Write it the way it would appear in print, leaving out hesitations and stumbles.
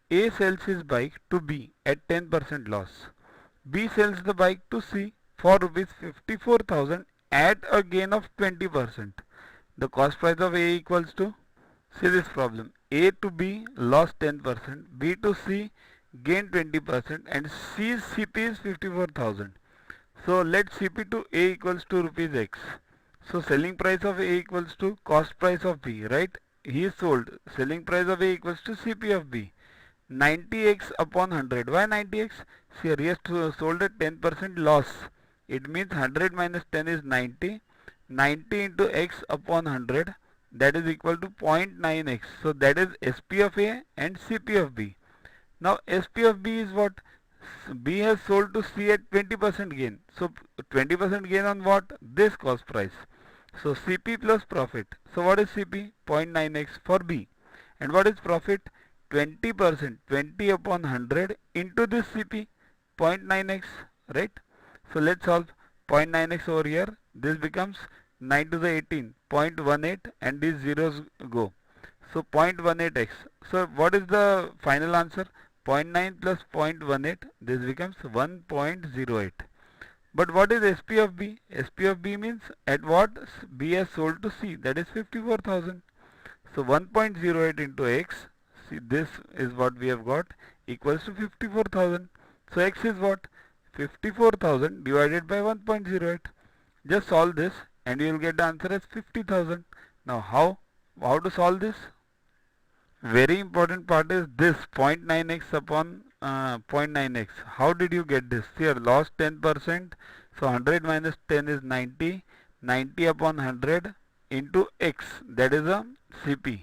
A sells his bike to B at 10% loss. B sells the bike to C for rupees 54,000 at a gain of 20%. The cost price of A equals to, see this problem, A to B lost 10%, B to C gained 20%, and C's CP is 54,000. So let CP to A equals to rupees X. So selling price of A equals to cost price of B, right? He is sold. Selling price of A equals to CP of B. 90x upon 100. Why 90x? See, he has sold at 10% loss. It means 100 minus 10 is 90. 90 into x upon 100, that is equal to 0.9x. So that is SP of A and CP of B. Now SP of B is what? B has sold to C at 20% gain. So 20% gain on what? This cost price. So CP plus profit. So what is CP? 0.9x for B. And what is profit? 20%, 20 upon 100 into this CP, 0.9x, right? So let's solve 0.9x over here. This becomes 9 to the 18, 0.18, and these zeros go. So 0.18x. So what is the final answer? 0.9 plus 0.18, this becomes 1.08. But what is SP of B? SP of B means at what B has sold to C, that is 54,000. So 1.08 into x, see this is what we have got, equals to 54,000. So x is what? 54,000 divided by 1.08. Just solve this and you will get the answer as 50,000. Now how to solve this? Very important part is this 0.9x upon 0.9x. How did you get this? Here lost 10%. So 100 minus 10 is 90. 90 upon 100 into x, that is a CP.